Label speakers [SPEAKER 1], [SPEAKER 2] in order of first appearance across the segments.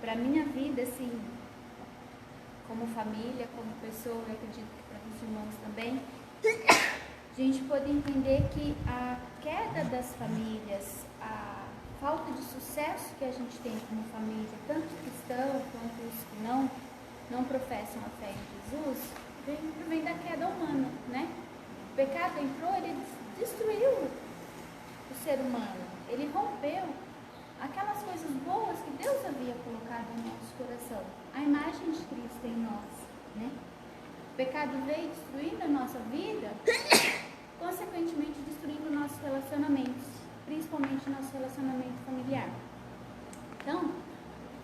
[SPEAKER 1] para a minha vida, assim, como família, como pessoa, eu acredito que para os irmãos também, a gente pode entender que a queda das famílias, a falta de sucesso que a gente tem como família, tanto cristão quanto os que não professam a fé em Jesus, vem da queda humana, né? O pecado entrou, ele destruiu o ser humano, ele rompeu aquelas coisas boas que Deus havia colocado no nosso coração, a imagem de Cristo em nós, né? O pecado veio destruindo a nossa vida, consequentemente destruindo nossos relacionamentos, principalmente nosso relacionamento familiar. Então,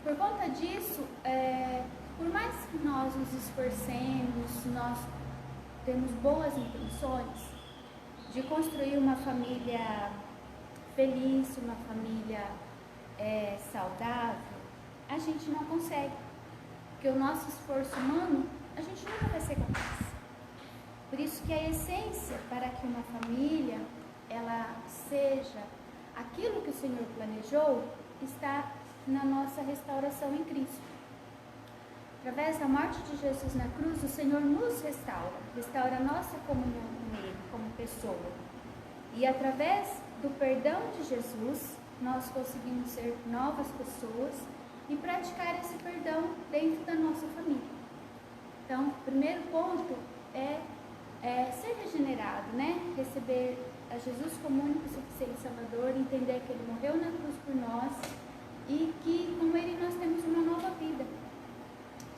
[SPEAKER 1] por conta disso, por mais que nós nos esforcemos, nós temos boas intenções de construir uma família feliz, uma família saudável, a gente não consegue, porque o nosso esforço humano, a gente nunca vai ser capaz. Por isso que a essência para que uma família, ela seja aquilo que o Senhor planejou, está na nossa restauração em Cristo. Através da morte de Jesus na cruz, o Senhor nos restaura a nossa comunhão com Ele, como pessoa. E através do perdão de Jesus, nós conseguimos ser novas pessoas e praticar esse perdão dentro da nossa família. Então, o primeiro ponto é ser regenerado, né? Receber a Jesus como único e suficiente Salvador, entender que Ele morreu na cruz por nós e que com Ele nós temos uma nova vida.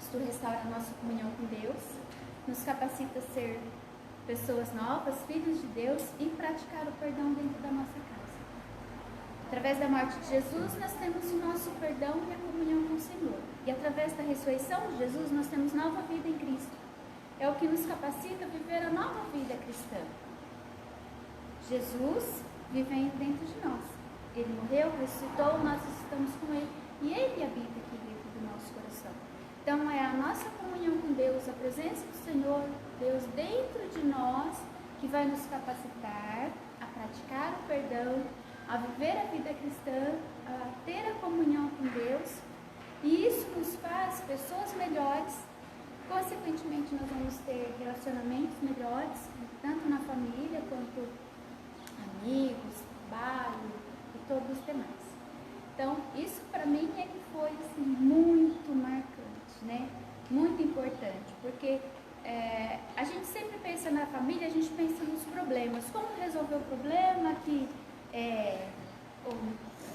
[SPEAKER 1] Isto restaura a nossa comunhão com Deus, nos capacita a ser pessoas novas, filhos de Deus e praticar o perdão dentro da nossa casa. Através da morte de Jesus, nós temos o nosso perdão e a comunhão com o Senhor. E através da ressurreição de Jesus, nós temos nova vida em Cristo. É o que nos capacita a viver a nova vida cristã. Jesus vivendo dentro de nós. Ele morreu, ressuscitou, nós estamos com Ele. E Ele habita aqui dentro do nosso coração. Então é a nossa comunhão com Deus, a presença do Senhor, Deus dentro de nós, que vai nos capacitar a praticar o perdão, a viver a vida cristã, a ter a comunhão com Deus. E isso nos faz pessoas melhores. Consequentemente, nós vamos ter relacionamentos melhores, tanto na família quanto amigos, trabalho e todos os demais. Então, isso para mim é que foi assim, muito marcante, né? Muito importante, porque a gente sempre pensa na família, a gente pensa nos problemas. Como resolver o problema que o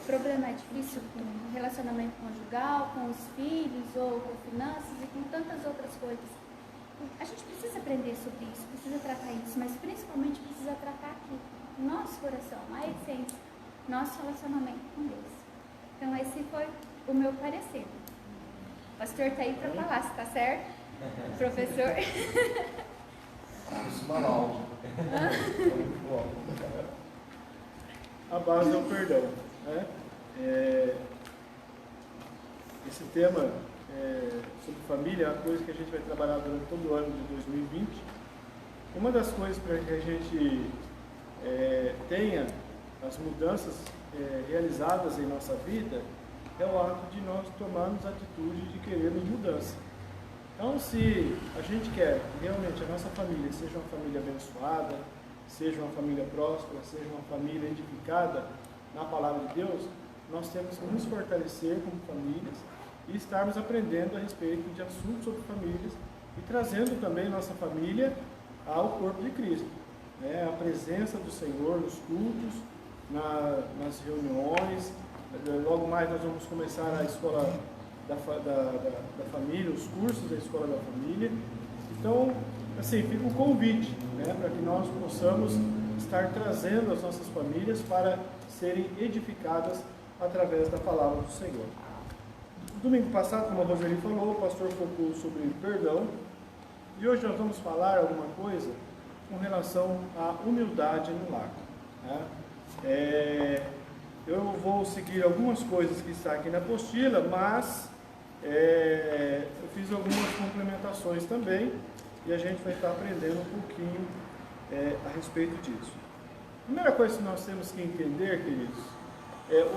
[SPEAKER 1] problema é difícil com o relacionamento conjugal, com os filhos, ou com finanças e com tantas outras coisas. A gente precisa aprender sobre isso, precisa tratar isso, mas principalmente precisa tratar aqui, o nosso coração, a essência, nosso relacionamento com Deus. Então esse foi o meu parecer. O pastor está aí para falar, se está certo? Professor?
[SPEAKER 2] Isso manual.
[SPEAKER 3] A base é o perdão, né? Esse tema sobre família é uma coisa que a gente vai trabalhar durante todo o ano de 2020. Uma das coisas para que a gente tenha as mudanças realizadas em nossa vida é o ato de nós tomarmos a atitude de querermos mudança. Então, se a gente quer que realmente a nossa família seja uma família abençoada, seja uma família próspera, seja uma família edificada na palavra de Deus, nós temos que nos fortalecer como famílias e estarmos aprendendo a respeito de assuntos sobre famílias e trazendo também nossa família ao corpo de Cristo, né? A presença do Senhor nos cultos, nas reuniões. Logo mais nós vamos começar a escola da família, os cursos da escola da família. Então, assim, fica o convite, né, para que nós possamos estar trazendo as nossas famílias para serem edificadas através da palavra do Senhor. No domingo passado, como a Roseli falou, o pastor focou sobre perdão, e hoje nós vamos falar alguma coisa com relação à humildade no lar, né? Eu vou seguir algumas coisas que está aqui na apostila, mas eu fiz algumas complementações também, e a gente vai estar aprendendo um pouquinho a respeito disso. A primeira coisa que nós temos que entender, queridos,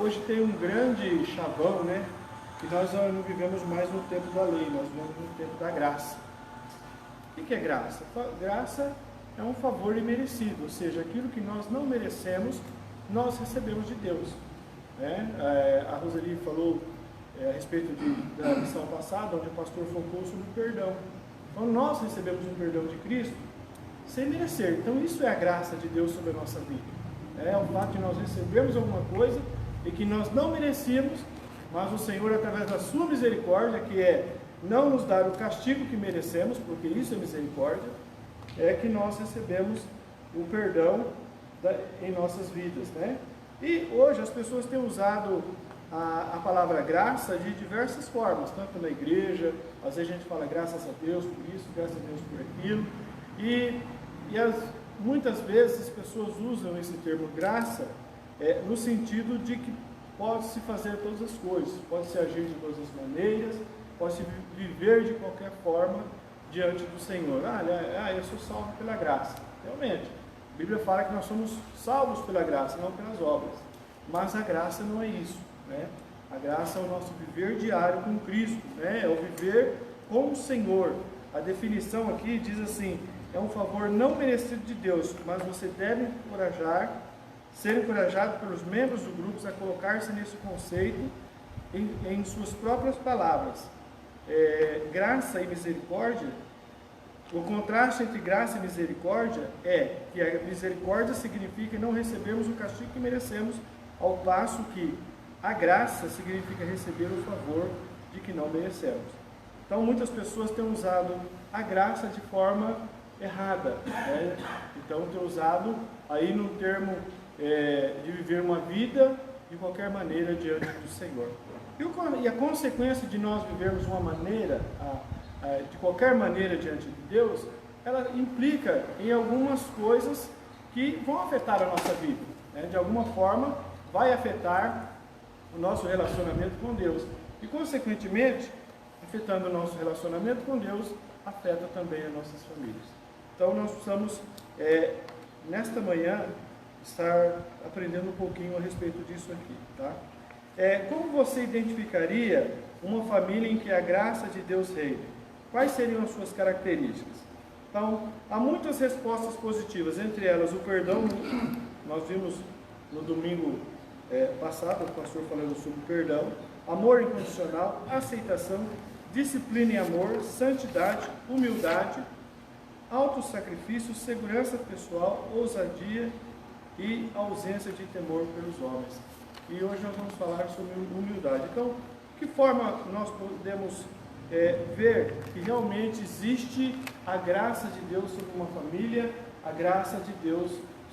[SPEAKER 3] hoje tem um grande chavão, né, que nós não vivemos mais no tempo da lei, nós vivemos no tempo da graça. O que é graça? Graça é um favor imerecido, ou seja, aquilo que nós não merecemos, nós recebemos de Deus. A Roseli falou a respeito da lição passada, onde o pastor focou sobre o perdão. Então nós recebemos um perdão de Cristo sem merecer. Então isso é a graça de Deus sobre a nossa vida. É o fato de nós recebermos alguma coisa e que nós não merecíamos, mas o Senhor, através da sua misericórdia, que é não nos dar o castigo que merecemos, porque isso é misericórdia, é que nós recebemos o perdão em nossas vidas, né? E hoje as pessoas têm usado a palavra graça de diversas formas, tanto na igreja, às vezes a gente fala graças a Deus por isso, graças a Deus por aquilo, muitas vezes as pessoas usam esse termo graça no sentido de que pode-se fazer todas as coisas, pode-se agir de todas as maneiras, pode-se viver de qualquer forma diante do Senhor. Eu sou salvo pela graça. Realmente, a Bíblia fala que nós somos salvos pela graça, não pelas obras. Mas a graça não é isso, né? A graça é o nosso viver diário com Cristo, né? É o viver com o Senhor. A definição aqui diz assim: é um favor não merecido de Deus, mas você deve ser encorajado pelos membros do grupo a colocar-se nesse conceito em suas próprias palavras. Graça e misericórdia, o contraste entre graça e misericórdia é que a misericórdia significa não recebermos o castigo que merecemos, ao passo que a graça significa receber o favor de que não merecemos. Então muitas pessoas têm usado a graça de forma errada, né? Então tem usado aí no termo de viver uma vida de qualquer maneira diante do Senhor. E a consequência de nós vivermos uma maneira, de qualquer maneira diante de Deus, ela implica em algumas coisas que vão afetar a nossa vida, né? De alguma forma vai afetar o nosso relacionamento com Deus. E consequentemente, afetando o nosso relacionamento com Deus, afeta também as nossas famílias. Então nós precisamos, nesta manhã, estar aprendendo um pouquinho a respeito disso aqui, tá? Como você identificaria uma família em que a graça de Deus reina? Quais seriam as suas características? Então, há muitas respostas positivas, entre elas o perdão. Nós vimos no domingo passado, o pastor falando sobre perdão, amor incondicional, aceitação, disciplina e amor, santidade, humildade, autossacrifício, segurança pessoal, ousadia e ausência de temor pelos homens. E hoje nós vamos falar sobre humildade. Então, de que forma nós podemos ver que realmente existe a graça de Deus sobre uma família, a graça de Deus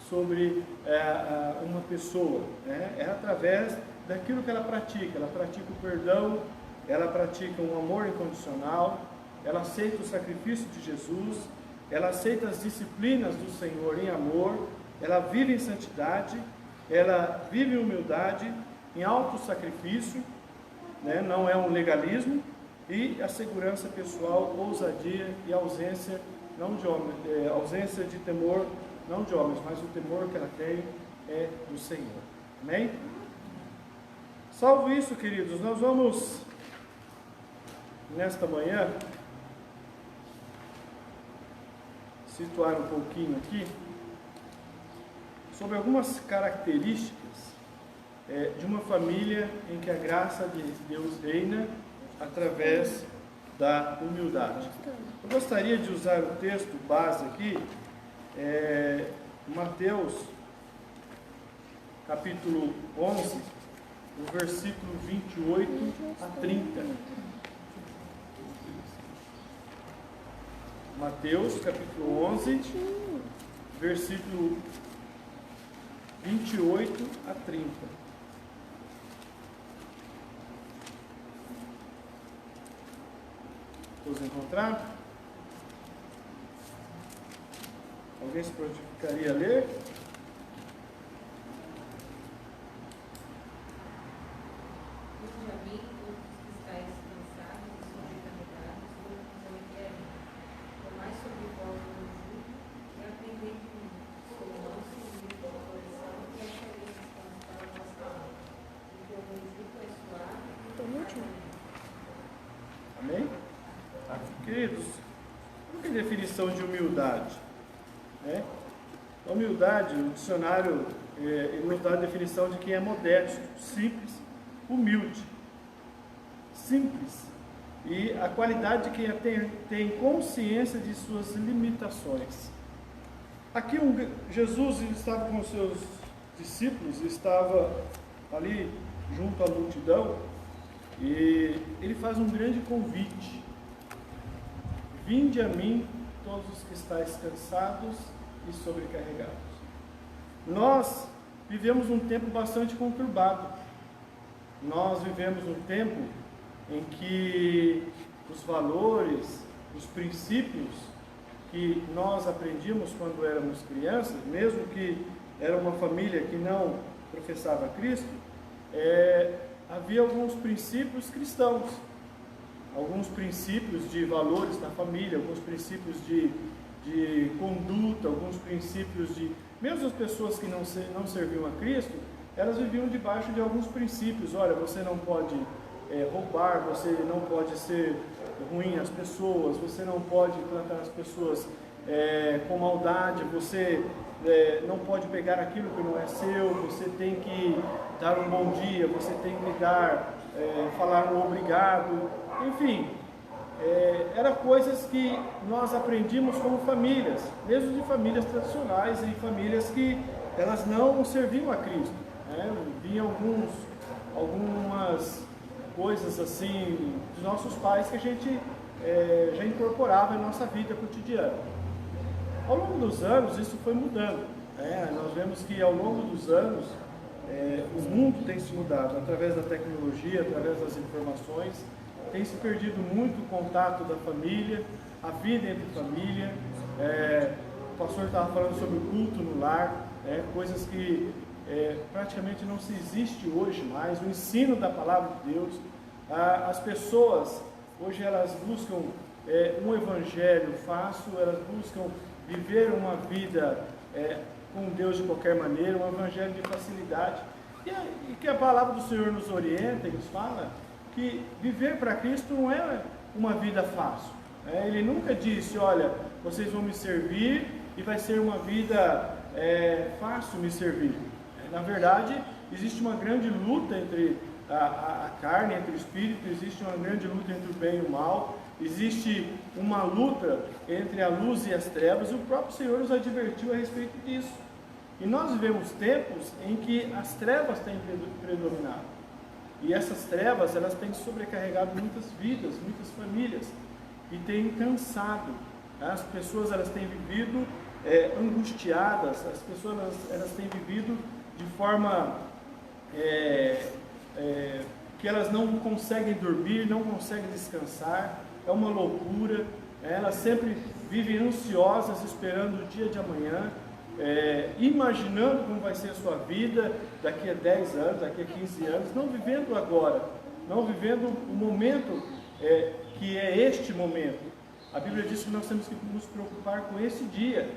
[SPEAKER 3] sobre uma pessoa, né? É através daquilo que ela pratica o perdão, ela pratica um amor incondicional, ela aceita o sacrifício de Jesus, ela aceita as disciplinas do Senhor em amor, ela vive em santidade, ela vive em humildade, em autossacrifício, né? Não é um legalismo, e a segurança pessoal, ousadia e ausência, não de homens, ausência de temor, não de homens, mas o temor que ela tem é do Senhor. Amém? Salvo isso, queridos, nós vamos, nesta manhã, situar um pouquinho aqui sobre algumas características de uma família em que a graça de Deus reina através da humildade. Eu gostaria de usar o texto base aqui, Mateus, capítulo 11, o versículo 28 a 30. Mateus, capítulo 11, versículo 28 a 30. Todos encontraram? Alguém se prontificaria a ler? Amém? Queridos, qual é a definição de humildade? Humildade, o dicionário nos dá a definição de quem é modesto, simples, humilde. Simples. E a qualidade de quem tem consciência de suas limitações. Aqui Jesus estava com os seus discípulos, estava ali junto à multidão, e ele faz um grande convite: vinde a mim todos os que estáis cansados e sobrecarregados. Nós vivemos um tempo bastante conturbado. Nós vivemos um tempo em que os valores, os princípios que nós aprendíamos quando éramos crianças, mesmo que era uma família que não professava Cristo, havia alguns princípios cristãos, alguns princípios de valores na família, alguns princípios de conduta, alguns princípios de... Mesmo as pessoas que não serviam a Cristo, elas viviam debaixo de alguns princípios. Olha, você não pode roubar, você não pode ser ruim às pessoas, você não pode tratar as pessoas com maldade, você não pode pegar aquilo que não é seu, você tem que dar um bom dia, você tem que falar um obrigado, enfim, eram coisas que nós aprendimos como famílias, mesmo de famílias tradicionais e famílias que elas não serviam a Cristo, vinham algumas coisas assim dos nossos pais que a gente já incorporava em nossa vida cotidiana. Ao longo dos anos isso foi mudando, nós vemos que ao longo dos anos o mundo tem se mudado através da tecnologia, através das informações, tem se perdido muito o contato da família, a vida entre família. O pastor estava falando sobre o culto no lar, coisas que praticamente não se existe hoje mais, o ensino da palavra de Deus. As pessoas hoje elas buscam um evangelho fácil, elas buscam viver uma vida com Deus de qualquer maneira, um evangelho de facilidade, e que a palavra do Senhor nos orienta e nos fala que viver para Cristo não é uma vida fácil. Ele nunca disse: olha, vocês vão me servir e vai ser uma vida fácil me servir. Na verdade, existe uma grande luta entre a carne, entre o espírito, existe uma grande luta entre o bem e o mal, existe uma luta entre a luz e as trevas, e o próprio Senhor nos advertiu a respeito disso. E nós vivemos tempos em que as trevas têm predominado, e essas trevas elas têm sobrecarregado muitas vidas, muitas famílias, e têm cansado. As pessoas elas têm vivido angustiadas, as pessoas elas têm vivido de forma que elas não conseguem dormir, não conseguem descansar, é uma loucura, elas sempre vivem ansiosas, esperando o dia de amanhã, imaginando como vai ser a sua vida daqui a 10 anos, daqui a 15 anos, não vivendo agora, não vivendo o momento que é este momento. A Bíblia diz que nós temos que nos preocupar com esse dia,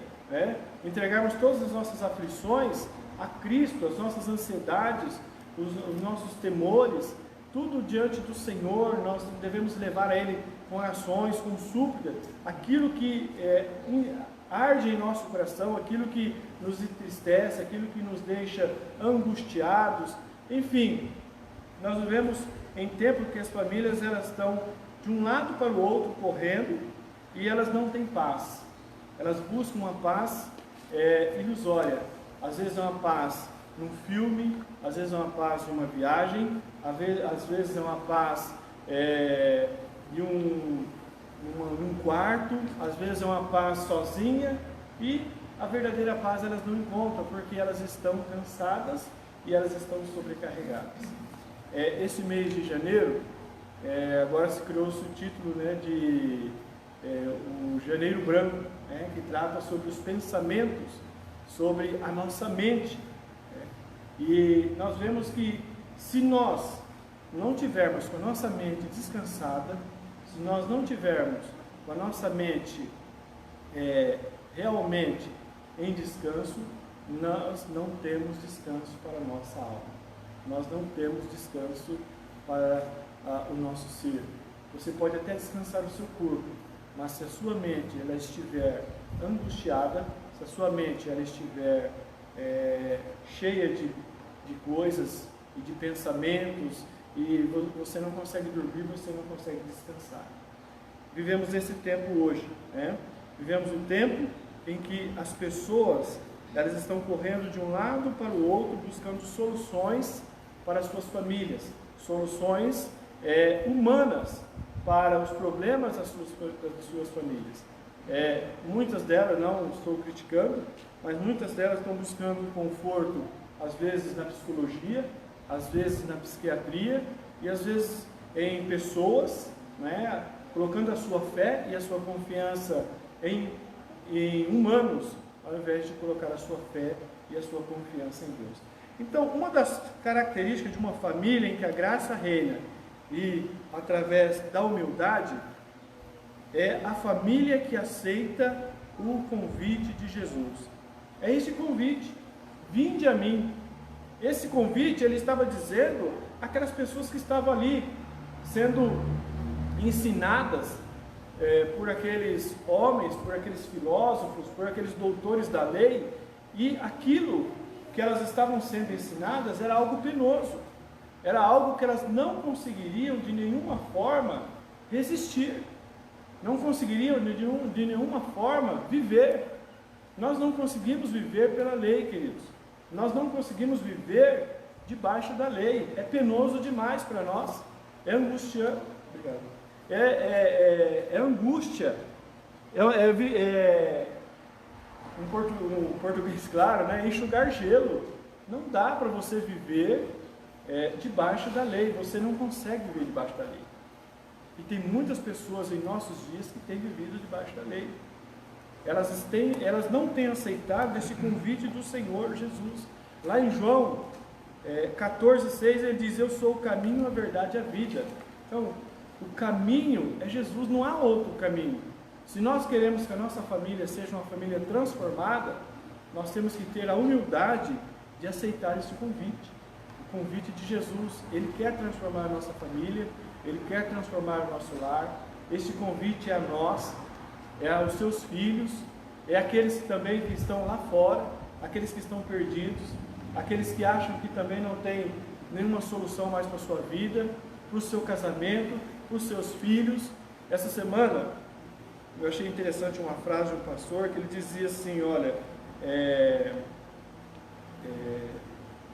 [SPEAKER 3] entregarmos todas as nossas aflições a Cristo, as nossas ansiedades, os nossos temores, tudo diante do Senhor. Nós devemos levar a Ele com orações, com súplicas, aquilo que arde em nosso coração, aquilo que nos entristece, aquilo que nos deixa angustiados. Enfim, nós vivemos em tempo que as famílias elas estão de um lado para o outro correndo, e elas não têm paz. Elas buscam uma paz ilusória. Às vezes é uma paz num filme, às vezes é uma paz em uma viagem, às vezes é uma paz num quarto, às vezes é uma paz sozinha, e a verdadeira paz elas não encontram, porque elas estão cansadas e elas estão sobrecarregadas. Esse mês de janeiro, agora se criou-se o título de o Janeiro Branco, que trata sobre os pensamentos, sobre a nossa mente. E nós vemos que se nós não tivermos com a nossa mente descansada, se nós não tivermos com a nossa mente realmente em descanso, nós não temos descanso para a nossa alma, nós não temos descanso para o nosso ser. você pode até descansar o seu corpo, mas se a sua mente ela estiver angustiada, se a sua mente ela estiver cheia de coisas e de pensamentos, e você não consegue dormir, você não consegue descansar. Vivemos esse tempo hoje, né? Vivemos um tempo em que as pessoas elas estão correndo de um lado para o outro, buscando soluções para as suas famílias, soluções humanas para os problemas das suas famílias. Muitas delas, não estou criticando, mas muitas delas estão buscando conforto, às vezes na psicologia, às vezes na psiquiatria e às vezes em pessoas, né, colocando a sua fé e a sua confiança em humanos, ao invés de colocar a sua fé e a sua confiança em Deus. Então, uma das características de uma família em que a graça reina e através da humildade é a família que aceita o convite de Jesus. É esse convite, vinde a mim. Esse convite, ele estava dizendo aquelas pessoas que estavam ali sendo ensinadas por aqueles homens, por aqueles filósofos, por aqueles doutores da lei, e aquilo que elas estavam sendo ensinadas era algo penoso, era algo que elas não conseguiriam de nenhuma forma resistir, não conseguiriam de nenhuma forma viver. Nós não conseguimos viver pela lei, queridos, nós não conseguimos viver debaixo da lei, é penoso demais para nós, é angustiante. Obrigado. É angústia, em português claro, né? Enxugar gelo. Não dá para você viver debaixo da lei, você não consegue viver debaixo da lei. E tem muitas pessoas em nossos dias que têm vivido debaixo da lei. Elas não têm aceitado esse convite do Senhor Jesus. Lá em João 14,6 ele diz: eu sou o caminho, a verdade e a vida. Então, o caminho é Jesus, não há outro caminho. Se nós queremos que a nossa família seja uma família transformada, nós temos que ter a humildade de aceitar esse convite. O convite de Jesus, Ele quer transformar a nossa família, Ele quer transformar o nosso lar. Este convite é a nós, é aos seus filhos, é aqueles também que estão lá fora, aqueles que estão perdidos, aqueles que acham que também não tem nenhuma solução mais para a sua vida, para o seu casamento, para os seus filhos. Essa semana eu achei interessante uma frase de um pastor que ele dizia assim: olha,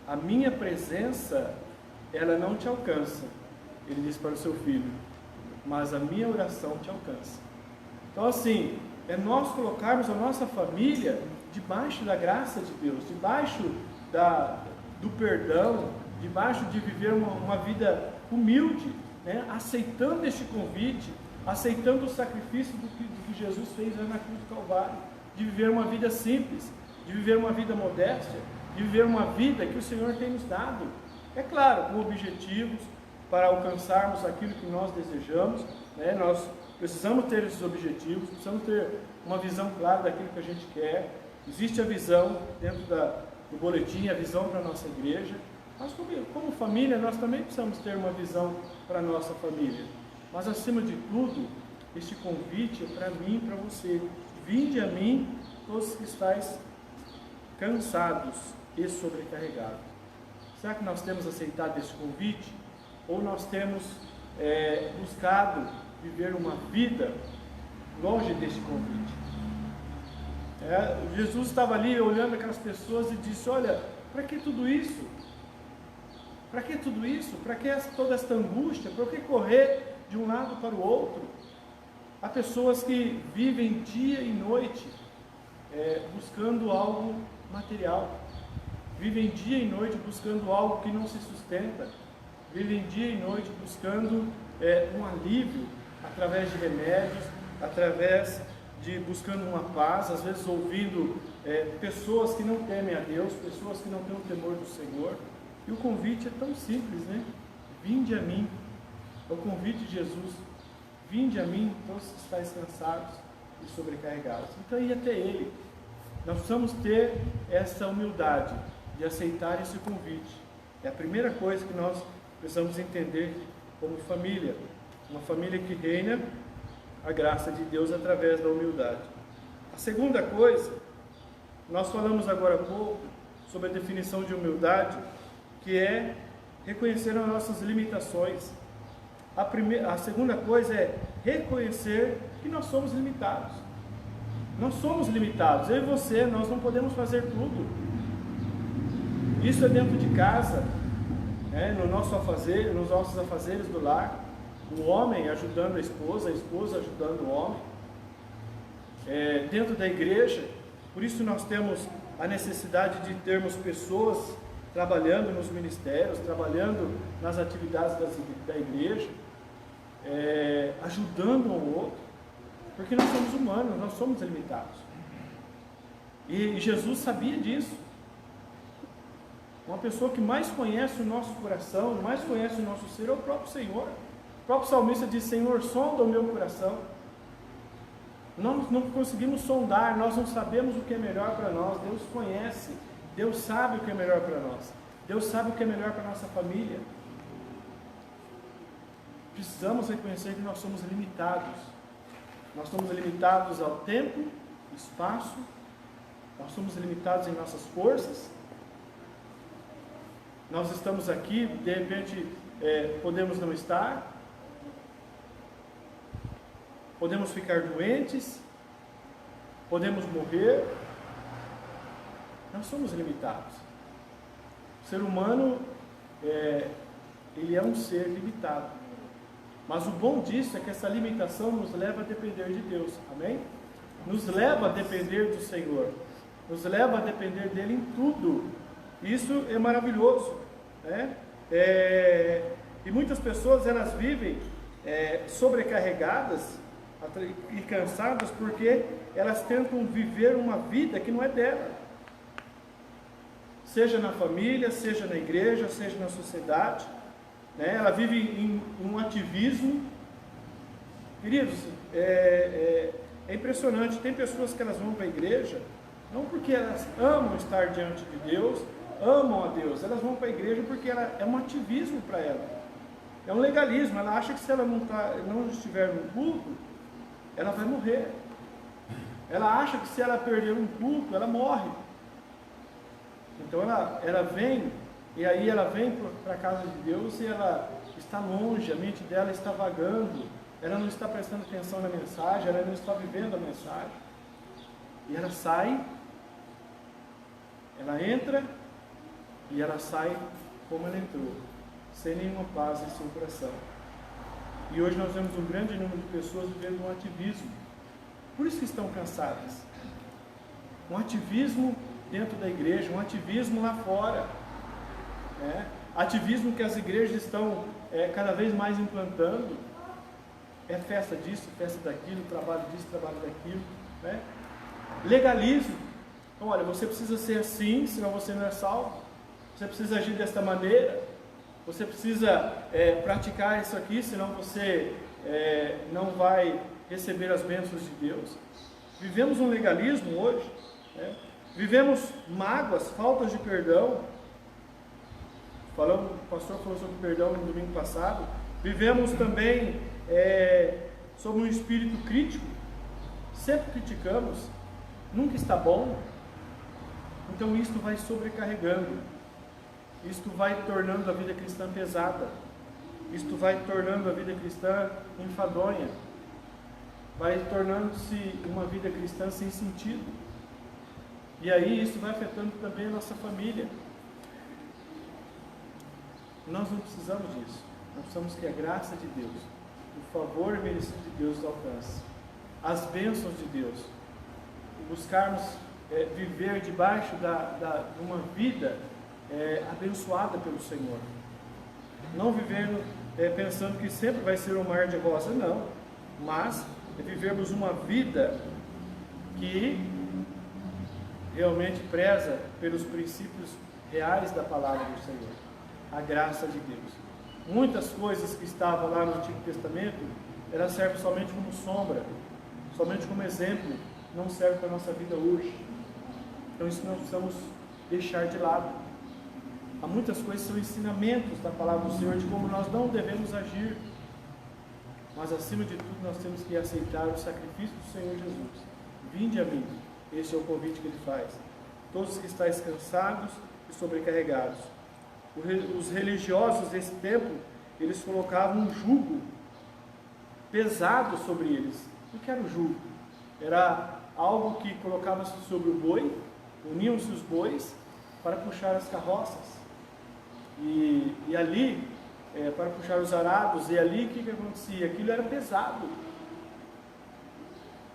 [SPEAKER 3] a minha presença ela não te alcança, ele disse para o seu filho, mas a minha oração te alcança. Então assim, é nós colocarmos a nossa família debaixo da graça de Deus, debaixo do perdão, debaixo de viver uma vida humilde, né? Aceitando este convite, aceitando o sacrifício do que Jesus fez lá na cruz do Calvário, de viver uma vida simples, de viver uma vida modéstia, de viver uma vida que o Senhor tem nos dado, é claro, com objetivos para alcançarmos aquilo que nós desejamos, né? Nós precisamos ter esses objetivos, precisamos ter uma visão clara daquilo que a gente quer. Existe a visão dentro do boletim, a visão para a nossa igreja, mas como família nós também precisamos ter uma visão para a nossa família. Mas acima de tudo, este convite é para mim e para você: vinde a mim todos que estáis cansados e sobrecarregados. Será que nós temos aceitado esse convite? Ou nós temos buscado viver uma vida longe deste convite? Jesus estava ali olhando aquelas pessoas e disse: olha, para que tudo isso? Para que tudo isso? Para que toda esta angústia? Para que correr de um lado para o outro? Há pessoas que vivem dia e noite buscando algo material, vivem dia e noite buscando algo que não se sustenta, vivem dia e noite buscando um alívio através de remédios, através de buscando uma paz, às vezes ouvindo pessoas que não temem a Deus, pessoas que não têm o temor do Senhor. E o convite é tão simples, né? Vinde a mim, é o convite de Jesus: vinde a mim, todos que estáis cansados e sobrecarregados. Então, ir até Ele. Nós precisamos ter essa humildade de aceitar esse convite. É a primeira coisa que nós precisamos entender como família. Uma família que reina a graça de Deus através da humildade. A segunda coisa, nós falamos agora há pouco sobre a definição de humildade, que é reconhecer as nossas limitações. A segunda coisa é reconhecer que nós somos limitados. Nós somos limitados, eu e você, nós não podemos fazer tudo. Isso é dentro de casa, nos nossos afazeres do lar, o homem ajudando a esposa ajudando o homem, dentro da igreja. Por isso nós temos a necessidade de termos pessoas trabalhando nos ministérios, trabalhando nas atividades da igreja, ajudando um ao outro, porque nós somos humanos, nós somos limitados. E Jesus sabia disso. Uma pessoa que mais conhece o nosso coração, mais conhece o nosso ser, é o próprio Senhor. O próprio salmista diz: Senhor, sonda o meu coração. Nós não conseguimos sondar, nós não sabemos o que é melhor para nós. Deus conhece, Deus sabe o que é melhor para nós. Deus sabe o que é melhor para a nossa família. Precisamos reconhecer que nós somos limitados. Nós somos limitados ao tempo, espaço, nós somos limitados em nossas forças. Nós estamos aqui, de repente podemos não estar, podemos ficar doentes, podemos morrer. Nós somos limitados. O ser humano, ele é um ser limitado. Mas o bom disso é que essa limitação nos leva a depender de Deus, amém? Nos leva a depender do Senhor, nos leva a depender dEle em tudo. Isso é maravilhoso, né? E muitas pessoas, elas vivem sobrecarregadas e cansadas porque elas tentam viver uma vida que não é dela. Seja na família, seja na igreja, seja na sociedade, né? Ela vive em um ativismo. Queridos, é impressionante. Tem pessoas que elas vão para a igreja não porque elas amam estar diante de Deus, amam a Deus. Elas vão para a igreja porque é um ativismo para ela, é um legalismo. Ela acha que se ela não estiver no culto, ela vai morrer. Ela acha que se ela perder um culto, ela morre. Então ela vem, e aí ela vem para a casa de Deus e ela está longe, a mente dela está vagando, ela não está prestando atenção na mensagem, ela não está vivendo a mensagem. E ela sai, ela entra e ela sai como ela entrou, sem nenhuma paz em seu coração. E hoje nós vemos um grande número de pessoas vivendo um ativismo, por isso que estão cansadas. Um ativismo dentro da igreja, um ativismo lá fora, né? Ativismo que as igrejas estão cada vez mais implantando. É festa disso, festa daquilo, trabalho disso, trabalho daquilo, né? Legalismo. Então, olha, você precisa ser assim, senão você não é salvo. Você precisa agir desta maneira. Você precisa praticar isso aqui, senão você não vai receber as bênçãos de Deus. Vivemos um legalismo hoje, né? Vivemos mágoas, faltas de perdão. O pastor falou sobre perdão no domingo passado. Vivemos também sob um espírito crítico. Sempre criticamos, nunca está bom. Então isto vai sobrecarregando. Isto vai tornando a vida cristã pesada. Isto vai tornando a vida cristã enfadonha. Vai tornando-se uma vida cristã sem sentido. E aí isso vai afetando também a nossa família. Nós não precisamos disso. Nós precisamos que a graça de Deus, o favor merecido de Deus nos alcance, as bênçãos de Deus, buscarmos viver debaixo de uma vida abençoada pelo Senhor. Não vivendo pensando que sempre vai ser um mar de rosa, não. Mas vivermos uma vida que realmente preza pelos princípios reais da palavra do Senhor, a graça de Deus. Muitas coisas que estavam lá no Antigo Testamento, elas servem somente como sombra, somente como exemplo, não serve para a nossa vida hoje. Então isso nós precisamos deixar de lado. Há muitas coisas que são ensinamentos da palavra do Senhor de como nós não devemos agir. mas acima de tudo nós temos que aceitar o sacrifício do Senhor Jesus. Vinde a mim, esse é o convite que Ele faz. Todos que estáis cansados e sobrecarregados. Os religiosos desse tempo, eles colocavam um jugo pesado sobre eles. O que era o jugo? Era algo que colocava-se sobre o boi, uniam-se os bois para puxar as carroças. E ali, para puxar os arados, e ali o que acontecia? Aquilo era pesado.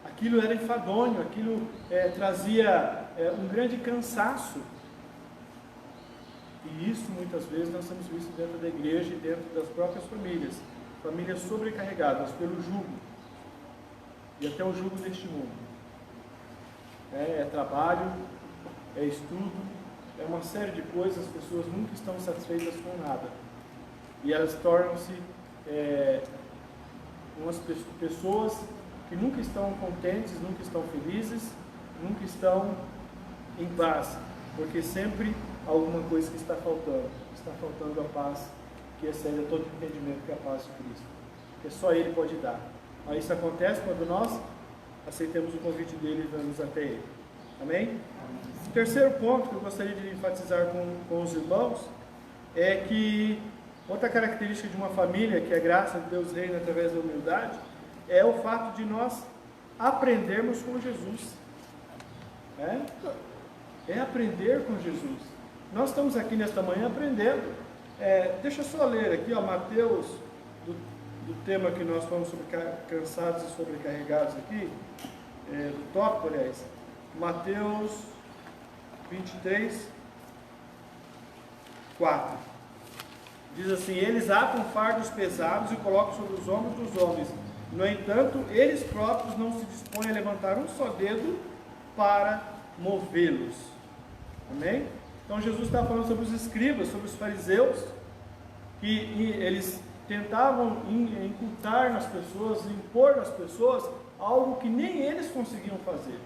[SPEAKER 3] Aquilo era enfadonho, aquilo trazia um grande cansaço. E isso muitas vezes nós temos visto dentro da igreja e dentro das próprias famílias. Famílias sobrecarregadas pelo jugo. E até o jugo deste mundo. É trabalho, é estudo, é uma série de coisas. As pessoas nunca estão satisfeitas com nada. E elas tornam-se umas pessoas que nunca estão contentes, nunca estão felizes, nunca estão em paz, porque sempre alguma coisa que está faltando a paz, que excede todo entendimento, que é a paz de Cristo, que só Ele pode dar. Mas isso acontece quando nós aceitamos o convite dele e vamos até Ele. Amém? O terceiro ponto que eu gostaria de enfatizar com os irmãos é que outra característica de uma família, que a graça de Deus reina através da humildade, é o fato de nós aprendermos com Jesus. É aprender com Jesus. Nós estamos aqui nesta manhã aprendendo. Deixa eu só ler aqui, Mateus, do tema que nós falamos sobre cansados e sobrecarregados aqui, do tópico, aliás, Mateus 23, 4. Diz assim: eles atam fardos pesados e colocam sobre os ombros dos homens. No entanto, eles próprios não se dispõem a levantar um só dedo para movê-los. Amém? Então Jesus está falando sobre os escribas, sobre os fariseus, que eles tentavam incultar nas pessoas, impor nas pessoas algo que nem eles conseguiam fazer.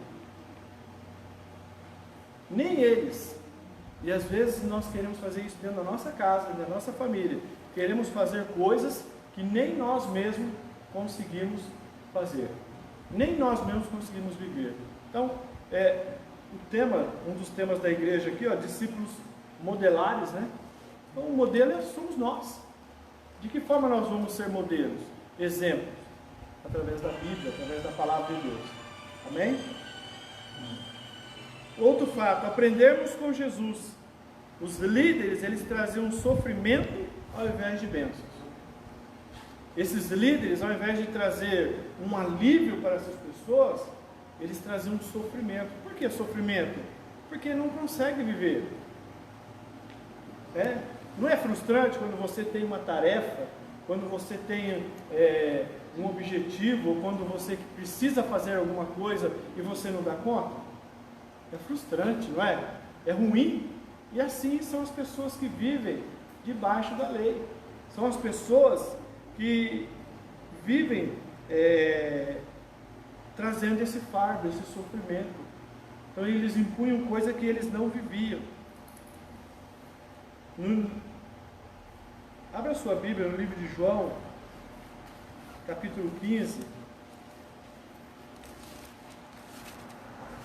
[SPEAKER 3] Nem eles. E às vezes nós queremos fazer isso dentro da nossa casa, da nossa família. Queremos fazer coisas que nem nós mesmos conseguimos fazer. Nem nós mesmos conseguimos viver. Então, um dos temas da igreja aqui, discípulos modelares, né? Então, o modelo somos nós. De que forma nós vamos ser modelos? Exemplos. Através da Bíblia, através da palavra de Deus. Amém? Outro fato, aprendermos com Jesus. Os líderes, eles traziam sofrimento ao invés de bênçãos. Esses líderes, ao invés de trazer um alívio para essas pessoas, eles traziam um sofrimento. Por que sofrimento? Porque não consegue viver. Não é frustrante quando você tem uma tarefa, quando você tem um objetivo, ou quando você precisa fazer alguma coisa e você não dá conta? É frustrante, não é? É ruim. E assim são as pessoas que vivem debaixo da lei. São as pessoas que vivem trazendo esse fardo, esse sofrimento. Então eles impunham coisa que eles não viviam. Abra sua Bíblia no livro de João, capítulo 15,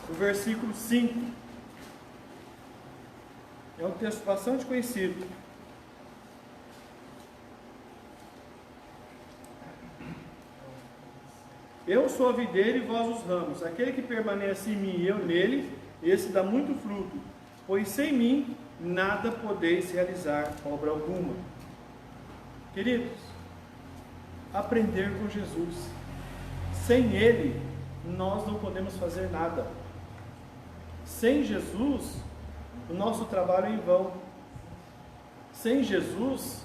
[SPEAKER 3] o versículo 5. É um texto bastante conhecido. Eu sou a videira e vós os ramos. Aquele que permanece em mim e eu nele, esse dá muito fruto, pois sem mim nada podeis realizar obra alguma. Queridos, aprender com Jesus. Sem Ele, nós não podemos fazer nada. Sem Jesus, o nosso trabalho é em vão. Sem Jesus,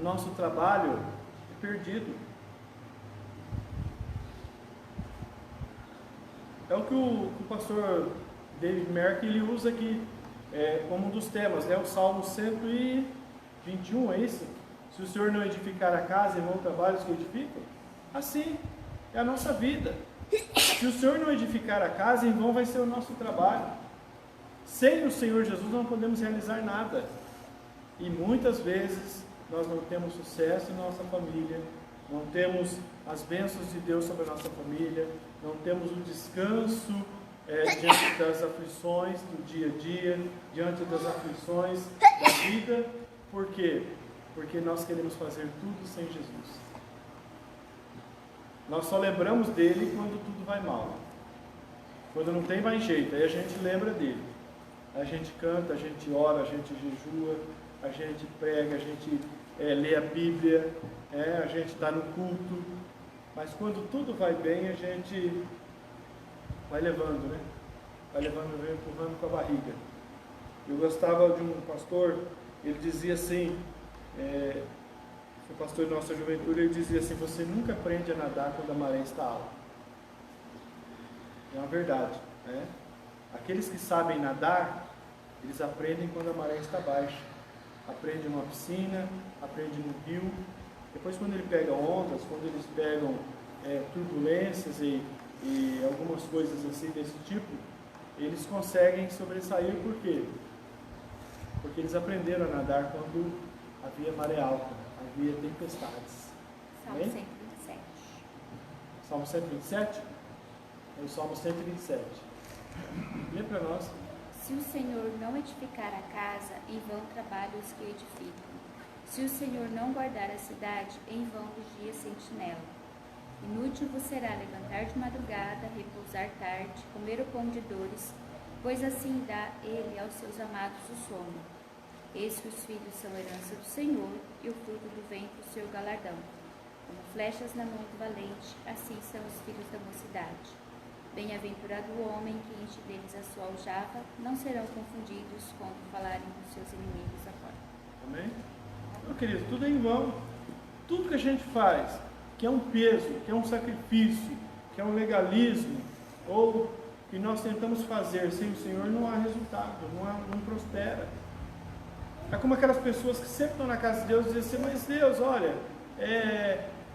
[SPEAKER 3] nosso trabalho é perdido. É o que o pastor David Merck ele usa aqui como um dos temas, o Salmo 121, é isso? Se o Senhor não edificar a casa, em vão trabalhos que edificam. Assim é a nossa vida. Se o Senhor não edificar a casa, em vão vai ser o nosso trabalho. Sem o Senhor Jesus não podemos realizar nada. E muitas vezes nós não temos sucesso em nossa família, não temos as bênçãos de Deus sobre a nossa família, não temos o descanso diante das aflições do dia a dia, diante das aflições da vida. Por quê? Porque nós queremos fazer tudo sem Jesus. Nós só lembramos dele quando tudo vai mal, quando não tem mais jeito, aí a gente lembra dele. A gente canta, a gente ora, a gente jejua, a gente prega, a gente lê a Bíblia, a gente está no culto, mas quando tudo vai bem, a gente vai levando, né? Vai levando, vai empurrando com a barriga. Eu gostava de um pastor, ele dizia assim, o pastor de nossa juventude, ele dizia assim: você nunca aprende a nadar quando a maré está alta. É uma verdade, né? Aqueles que sabem nadar, eles aprendem quando a maré está baixa. Aprendem numa piscina, aprendem no rio. Depois, quando ele pega ondas, quando eles pegam turbulências e algumas coisas assim desse tipo, eles conseguem sobressair. Por quê? Porque eles aprenderam a nadar quando havia maré alta, havia tempestades.
[SPEAKER 1] Salmo 127.
[SPEAKER 3] Salmo 127? É o Salmo 127. Lê para nós.
[SPEAKER 1] Se o Senhor não edificar a casa, em vão trabalham os que edificam. Se o Senhor não guardar a cidade, em vão vigia a sentinela. Inútil vos será levantar de madrugada, repousar tarde, comer o pão de dores, pois assim dá ele aos seus amados o sono. Eis que os filhos são herança do Senhor, e o fruto do ventre o seu galardão. Como flechas na mão do valente, assim são os filhos da mocidade. Bem-aventurado o homem que enche deles a sua aljava, não serão confundidos quando falarem com seus inimigos à porta.
[SPEAKER 3] Amém? Meu querido, tudo é em vão. Tudo que a gente faz, que é um peso, que é um sacrifício, que é um legalismo, ou que nós tentamos fazer sem o Senhor, não há resultado, não prospera. É como aquelas pessoas que sempre estão na casa de Deus e dizem assim: mas Deus, olha,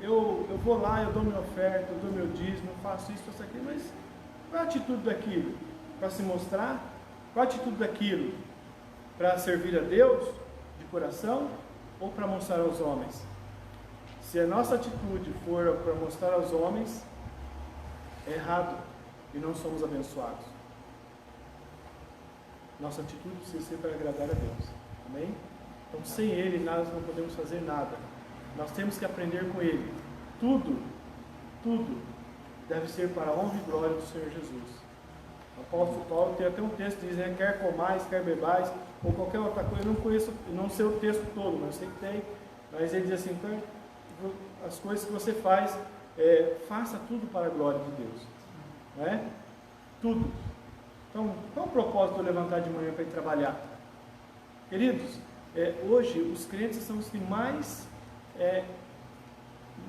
[SPEAKER 3] eu vou lá, eu dou minha oferta, eu dou meu dízimo, eu faço isso, faço aquilo, mas qual a atitude daquilo? Para se mostrar? Qual a atitude daquilo? Para servir a Deus de coração ou para mostrar aos homens? Se a nossa atitude for para mostrar aos homens, é errado e não somos abençoados. Nossa atitude precisa ser para agradar a Deus. Amém? Então, sem Ele, nós não podemos fazer nada. Nós temos que aprender com Ele. Tudo deve ser para a honra e glória do Senhor Jesus. O apóstolo Paulo tem até um texto que diz, né, quer comais, quer bebais, ou qualquer outra coisa. Eu não sei o texto todo, mas eu sei que tem. Mas ele diz assim: as coisas que você faz, faça tudo para a glória de Deus. Não é? Tudo. Então, qual é o propósito de eu levantar de manhã para ir trabalhar? Queridos, hoje os crentes são os que mais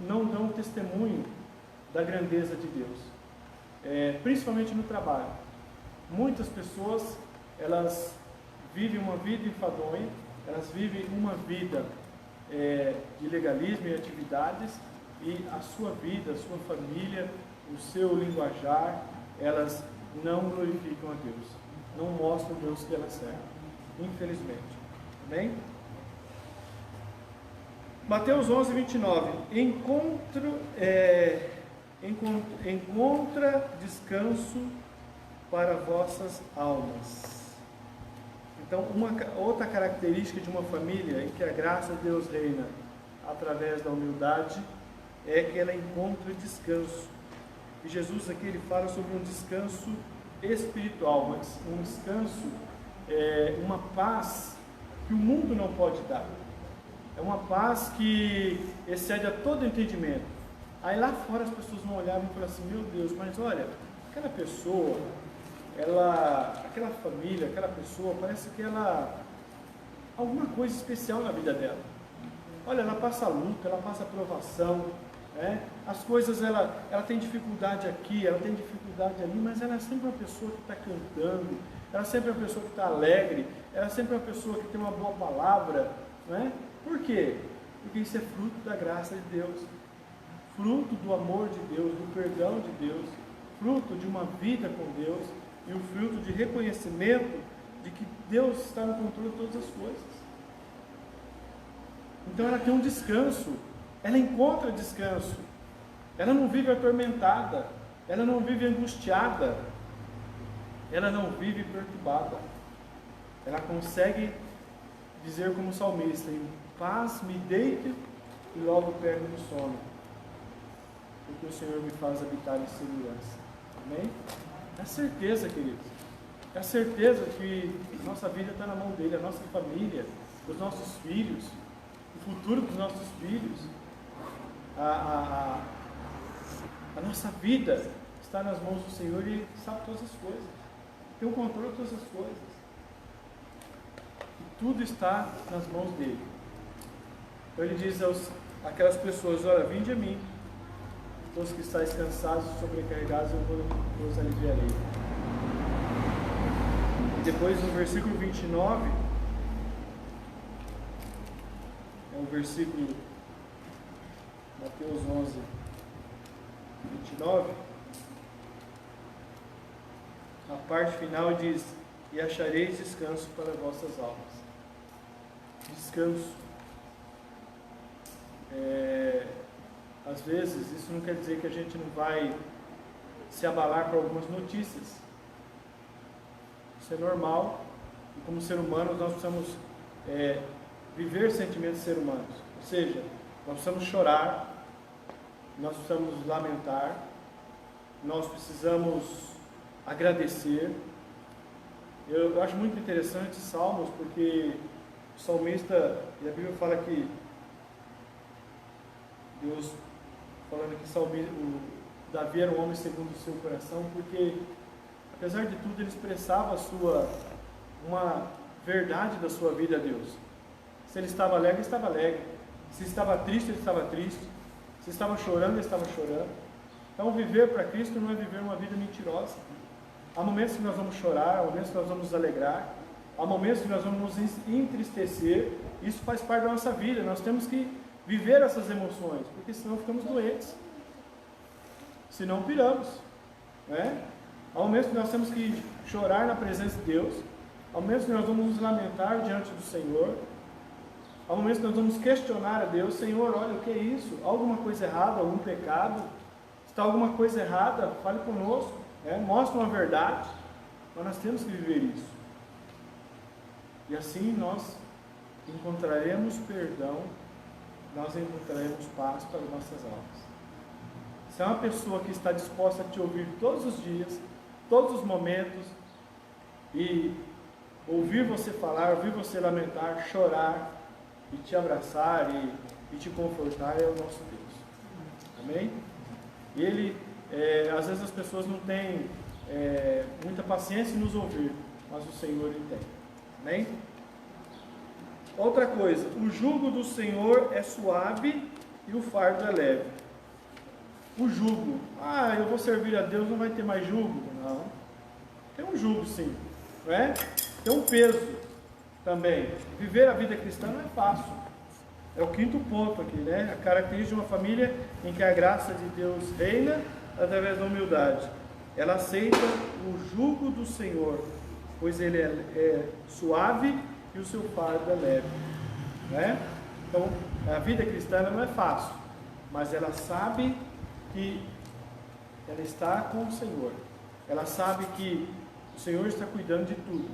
[SPEAKER 3] não dão testemunho da grandeza de Deus, principalmente no trabalho. Muitas pessoas, elas vivem uma vida enfadonha, elas vivem uma vida de legalismo e atividades, e a sua vida, a sua família, o seu linguajar, elas não glorificam a Deus, não mostram o Deus que elas servem, infelizmente. Amém? Mateus 11, 29. Encontra descanso para vossas almas. Então, outra característica de uma família em que a graça de Deus reina através da humildade é que ela encontra descanso. E Jesus aqui ele fala sobre um descanso espiritual, mas um descanso, uma paz que o mundo não pode dar. É uma paz que excede a todo entendimento. Aí lá fora as pessoas vão olhar e vão falar assim: meu Deus, mas olha, aquela pessoa, aquela família, aquela pessoa, parece que alguma coisa especial na vida dela. Olha, ela passa luta, ela passa provação, as coisas, ela tem dificuldade aqui, ela tem dificuldade ali, mas ela é sempre uma pessoa que está cantando, ela é sempre uma pessoa que está alegre, ela é sempre uma pessoa que tem uma boa palavra, não é? Por quê? Porque isso é fruto da graça de Deus, fruto do amor de Deus, do perdão de Deus, fruto de uma vida com Deus e o fruto de reconhecimento de que Deus está no controle de todas as coisas. Então ela tem um descanso ela encontra descanso, ela não vive atormentada, ela não vive angustiada, ela não vive perturbada, ela consegue dizer como salmista: em paz me deito e logo pego no sono, porque o Senhor me faz habitar em segurança. Amém? É a certeza, queridos, é a certeza que nossa vida está na mão dele, a nossa família, os nossos filhos, o futuro dos nossos filhos, a nossa vida está nas mãos do Senhor e Ele sabe todas as coisas, tem o controle de todas as coisas, e tudo está nas mãos dele. Então Ele diz àquelas pessoas: olha, vinde a mim, todos que estáis cansados e sobrecarregados, eu vos aliviarei. E depois no versículo 29, é o versículo Mateus 11, 29, a parte final diz: e achareis descanso para vossas almas. Descanso. Às vezes isso não quer dizer que a gente não vai se abalar por algumas notícias. Isso é normal, e como ser humano nós precisamos viver sentimentos de ser humanos, ou seja, nós precisamos chorar, nós precisamos lamentar, nós precisamos agradecer. Eu acho muito interessante Salmos, porque o salmista, e a Bíblia fala que Deus, falando que Davi era um homem segundo o seu coração, porque apesar de tudo ele expressava uma verdade da sua vida a Deus. Se ele estava alegre, ele estava alegre. Se estava triste, ele estava triste. Se estava chorando, ele estava chorando. Então viver para Cristo não é viver uma vida mentirosa. Há momentos que nós vamos chorar, há momentos que nós vamos nos alegrar, há momentos que nós vamos nos entristecer. Isso faz parte da nossa vida. Nós temos que viver essas emoções, porque senão ficamos doentes, senão piramos, né? Há momentos que nós temos que chorar na presença de Deus, há momentos que nós vamos nos lamentar diante do Senhor, há momentos que nós vamos questionar a Deus: Senhor, olha, o que é isso? Há alguma coisa errada, algum pecado? Está alguma coisa errada? Fale conosco, mostre uma verdade. Mas nós temos que viver isso, e assim nós encontraremos perdão, nós encontraremos paz para nossas almas. Se é uma pessoa que está disposta a te ouvir todos os dias, todos os momentos, e ouvir você falar, ouvir você lamentar, chorar, e te abraçar e te confortar, é o nosso Deus. Amém? E Ele, às vezes as pessoas não têm muita paciência em nos ouvir, mas o Senhor Ele tem. Amém? Outra coisa, o jugo do Senhor é suave e o fardo é leve. O jugo, eu vou servir a Deus, não vai ter mais jugo? Não, tem um jugo sim, não é? Tem um peso também. Viver a vida cristã não é fácil. É o quinto ponto aqui, né? A característica de uma família em que a graça de Deus reina através da humildade. Ela aceita o jugo do Senhor, pois ele é suave e o seu fardo é leve, né? Então, a vida cristã não é fácil, mas ela sabe que ela está com o Senhor, ela sabe que o Senhor está cuidando de tudo,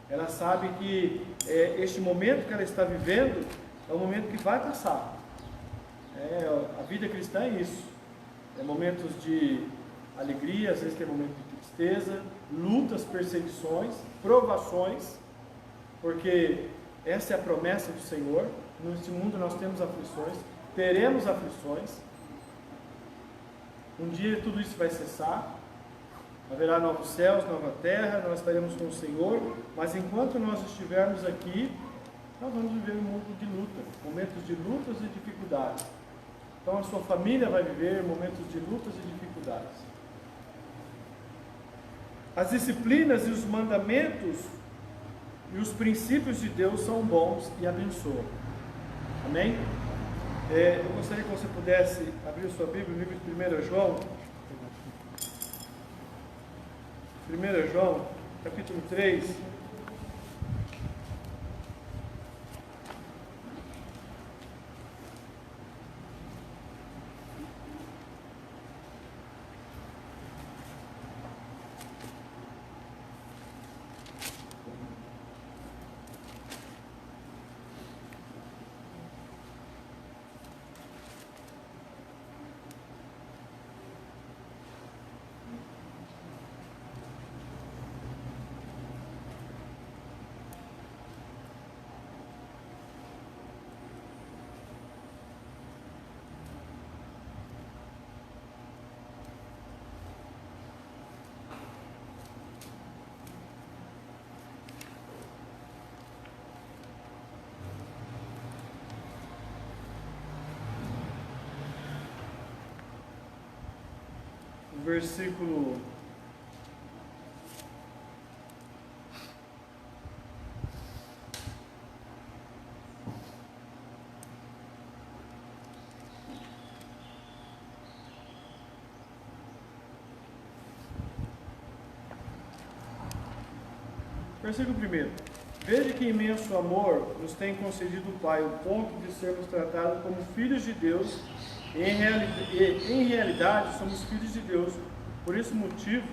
[SPEAKER 3] ela sabe que este momento que ela está vivendo é um momento que vai passar. A vida cristã é isso, é momentos de alegria, às vezes tem momentos de tristeza, lutas, perseguições, provações, porque essa é a promessa do Senhor. Neste mundo nós temos aflições, teremos aflições. Um dia tudo isso vai cessar, haverá novos céus, nova terra, nós estaremos com o Senhor, mas enquanto nós estivermos aqui, nós vamos viver um mundo de luta, momentos de lutas e dificuldades. Então a sua família vai viver momentos de lutas e dificuldades. As disciplinas e os mandamentos e os princípios de Deus são bons e abençoam. Amém? Eu gostaria que você pudesse abrir sua Bíblia no livro de 1 João. 1 João, capítulo 3. versículo Versículo 1. Veja que imenso amor nos tem concedido o Pai, o ponto de sermos tratados como filhos de Deus, e em realidade somos filhos de Deus. Por esse motivo,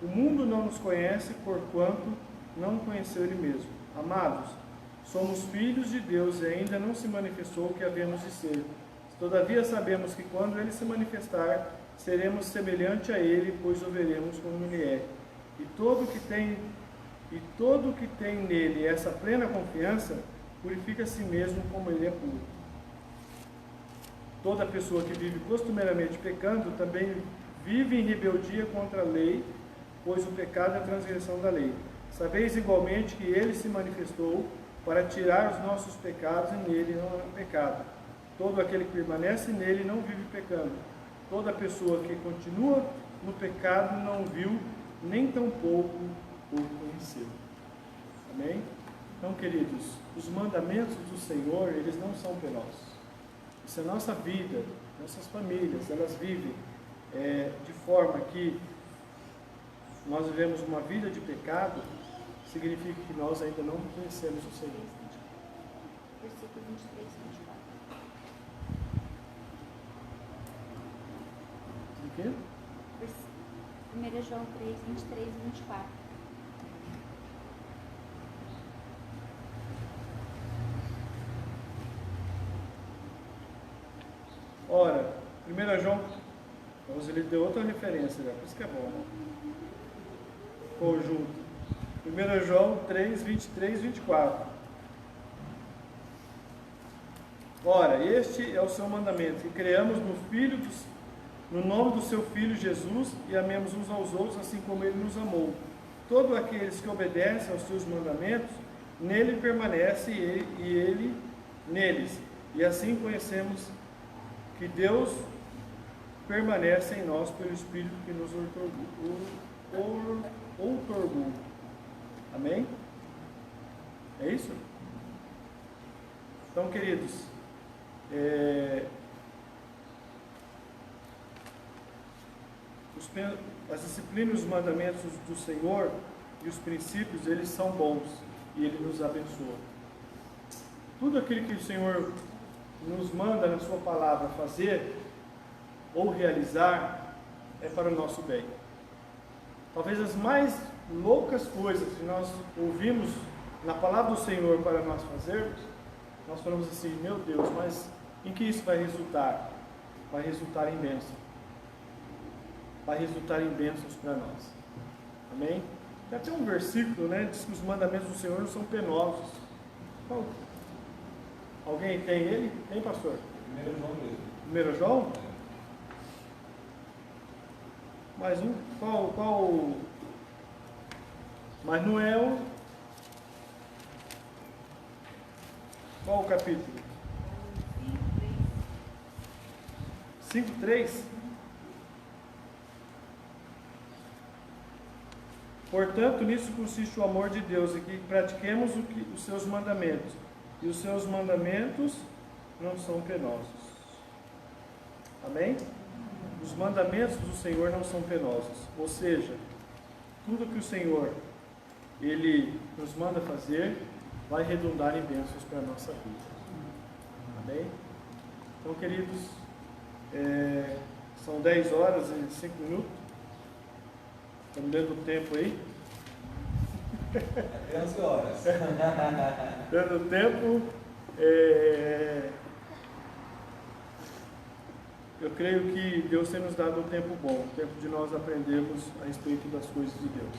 [SPEAKER 3] o mundo não nos conhece, porquanto não conheceu Ele mesmo. Amados, somos filhos de Deus e ainda não se manifestou o que havemos de ser. Todavia sabemos que quando Ele se manifestar, seremos semelhante a Ele, pois o veremos como Ele é. E todo que tem nele essa plena confiança, purifica a si mesmo como ele é puro. Toda pessoa que vive costumeiramente pecando, também vive em rebeldia contra a lei, pois o pecado é a transgressão da lei. Sabeis igualmente que ele se manifestou para tirar os nossos pecados, e nele não há pecado. Todo aquele que permanece nele não vive pecando. Toda pessoa que continua no pecado não viu, nem tampouco o conheceu. Amém? Então, queridos, os mandamentos do Senhor, eles não são penosos. Se a nossa vida, nossas famílias, elas vivem de forma que nós vivemos uma vida de pecado, significa que nós ainda não conhecemos o Senhor.
[SPEAKER 1] Versículo 23 e 24.
[SPEAKER 3] O quê?
[SPEAKER 1] 1 João 3, 23 e 24.
[SPEAKER 3] Ora, 1 João, ele deu outra referência, né? Por isso que é bom, né? Conjunto. 1 João 3, 23 e 24. Ora, este é o seu mandamento, que creamos no nome do seu Filho Jesus e amemos uns aos outros, assim como ele nos amou. Todos aqueles que obedecem aos seus mandamentos, nele permanece e ele neles. E assim conhecemos que Deus permanece em nós pelo Espírito que nos outorgou. Amém? É isso? Então, queridos, as disciplinas e os mandamentos do Senhor e os princípios, eles são bons e Ele nos abençoa. Tudo aquilo que o Senhor nos manda na sua palavra fazer ou realizar é para o nosso bem. Talvez as mais loucas coisas que nós ouvimos na palavra do Senhor para nós fazermos, nós falamos assim: meu Deus, mas em que isso vai resultar? Vai resultar em bênção. Vai resultar em bênçãos para nós. Amém? Tem até um versículo, né? Diz que os mandamentos do Senhor não são penosos. Qual? Alguém tem ele? Tem, pastor?
[SPEAKER 2] 1 João mesmo.
[SPEAKER 3] 1 João? Mais um? Qual? Mas não é o... Qual o capítulo? 5:3. Portanto, nisso consiste o amor de Deus, e que pratiquemos os seus mandamentos. E os seus mandamentos não são penosos. Amém? Os mandamentos do Senhor não são penosos. Ou seja, tudo que o Senhor Ele nos manda fazer vai redundar em bênçãos para a nossa vida. Amém? Então, queridos, são 10 horas e 5 minutos. Estamos dando o tempo aí.
[SPEAKER 2] 11 horas.
[SPEAKER 3] Dando tempo. Eu creio que Deus tem nos dado um tempo bom, um tempo de nós aprendermos a respeito das coisas de Deus.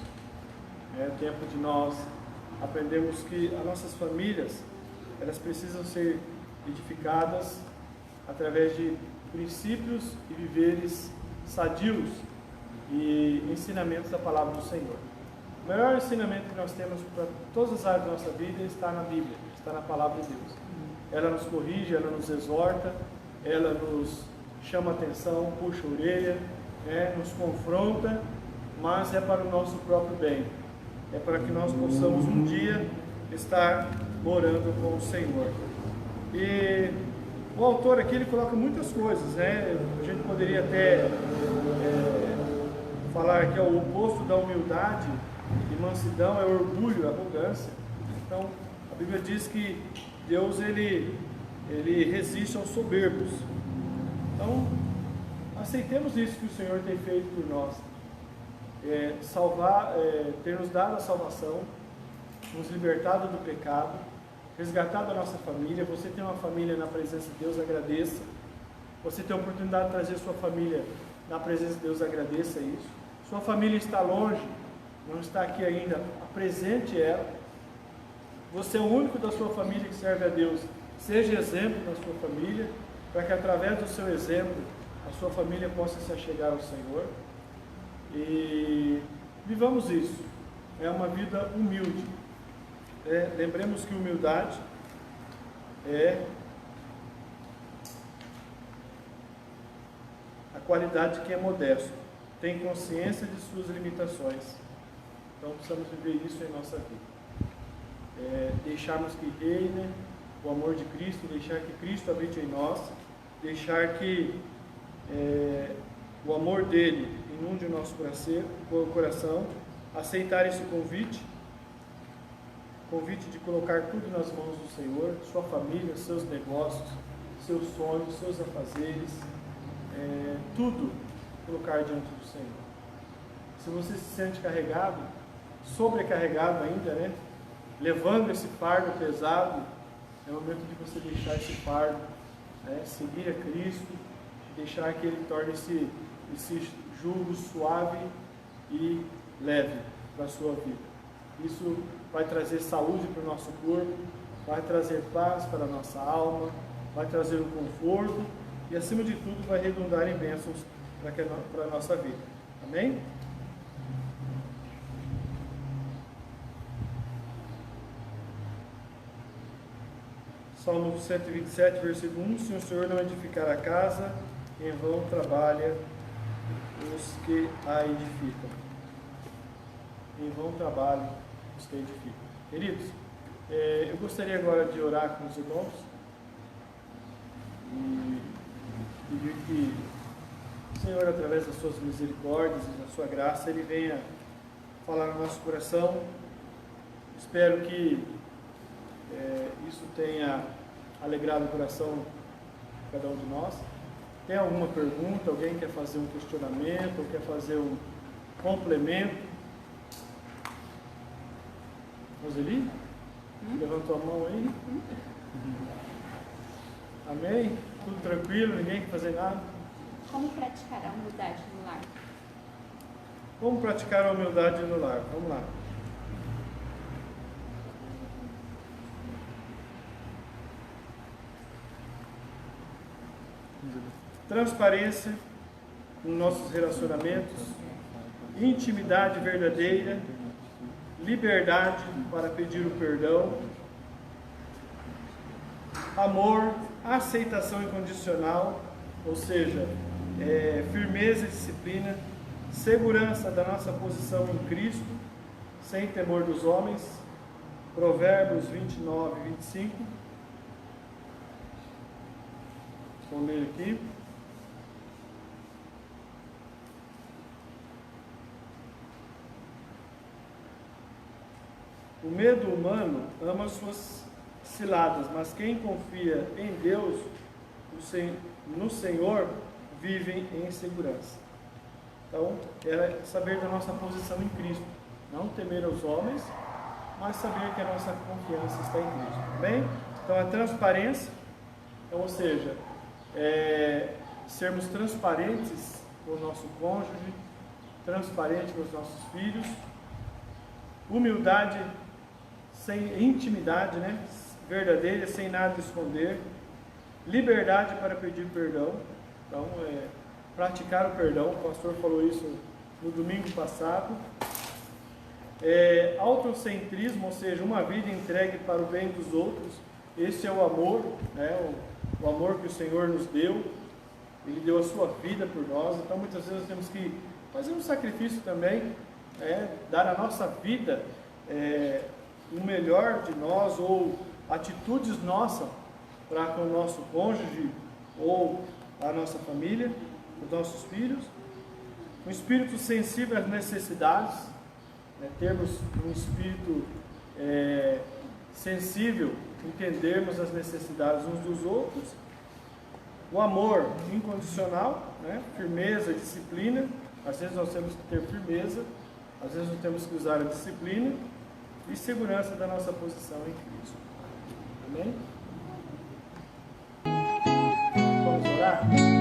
[SPEAKER 3] É tempo de nós aprendermos que as nossas famílias, elas precisam ser edificadas através de princípios e viveres sadios e ensinamentos da palavra do Senhor. O melhor ensinamento que nós temos para todas as áreas da nossa vida está na Bíblia, está na palavra de Deus. Ela nos corrige, ela nos exorta, ela nos chama a atenção, puxa a orelha, nos confronta, mas é para o nosso próprio bem. É para que nós possamos um dia estar morando com o Senhor. E o autor aqui, ele coloca muitas coisas, né? A gente poderia até falar que o oposto da humildade e mansidão é orgulho e arrogância. Então, a Bíblia diz que Deus, ele resiste aos soberbos. Então, aceitemos isso que o Senhor tem feito por nós. Ter nos dado a salvação, nos libertado do pecado, resgatado a nossa família. Você tem uma família na presença de Deus, agradeça. Você tem a oportunidade de trazer sua família na presença de Deus, agradeça isso. Sua família está longe, não está aqui ainda, apresente ela. Você é o único da sua família que serve a Deus. Seja exemplo na sua família, para que através do seu exemplo a sua família possa se achegar ao Senhor. E vivamos isso. É uma vida humilde. Lembremos que humildade é a qualidade de quem é modesto, tem consciência de suas limitações. Então precisamos viver isso em nossa vida. Deixarmos que reine o amor de Cristo, deixar que Cristo habite em nós, deixar que o amor dele inunde o nosso coração, aceitar esse convite de colocar tudo nas mãos do Senhor, sua família, seus negócios, seus sonhos, seus afazeres, tudo colocar diante do Senhor. Se você se sente carregado, sobrecarregado ainda, né? Levando esse fardo pesado, é o momento de você deixar esse fardo, seguir a Cristo, deixar que Ele torne esse jugo suave e leve para a sua vida. Isso vai trazer saúde para o nosso corpo, vai trazer paz para a nossa alma, vai trazer um conforto e, acima de tudo, vai redundar em bênçãos para a nossa vida. Amém? Salmo 127, versículo 1: Se o Senhor não edificar a casa, em vão trabalha os que a edificam. Em vão trabalham os que a edificam. Queridos, eu gostaria agora de orar com os irmãos e pedir que o Senhor, através das suas misericórdias e da sua graça, Ele venha falar no nosso coração. Espero que isso tenha alegrado o coração de cada um de nós. Tem alguma pergunta? Alguém quer fazer um questionamento ou quer fazer um complemento? Roseli? Levantou a mão aí? Amém? Tudo tranquilo? Ninguém quer fazer nada?
[SPEAKER 1] Como praticar a humildade no lar?
[SPEAKER 3] Como praticar a humildade no lar? Vamos lá. Transparência nos nossos relacionamentos, intimidade verdadeira, liberdade para pedir o perdão, amor, aceitação incondicional, ou seja, firmeza e disciplina, segurança da nossa posição em Cristo, sem temor dos homens. Provérbios 29, 25. Vamos ler aqui. O medo humano ama suas ciladas, mas quem confia em Deus, no Senhor, vive em segurança. Então, é saber da nossa posição em Cristo. Não temer aos homens, mas saber que a nossa confiança está em Cristo. Bem? Então, a transparência, ou seja, sermos transparentes com o nosso cônjuge, transparente com os nossos filhos. Humildade, sem intimidade, né? Verdadeira, sem nada esconder. Liberdade para pedir perdão. Então, praticar o perdão. O pastor falou isso no domingo passado. Autocentrismo, ou seja, uma vida entregue para o bem dos outros. Esse é o amor, né? O amor que o Senhor nos deu. Ele deu a sua vida por nós, então muitas vezes nós temos que fazer um sacrifício também, dar a nossa vida, o melhor de nós, ou atitudes nossas para com o nosso cônjuge ou a nossa família, os nossos filhos. Um espírito sensível às necessidades, termos um espírito sensível, entendermos as necessidades uns dos outros. O amor incondicional, firmeza, disciplina. Às vezes nós temos que ter firmeza, às vezes nós temos que usar a disciplina, e segurança da nossa posição em Cristo. Amém? Vamos orar?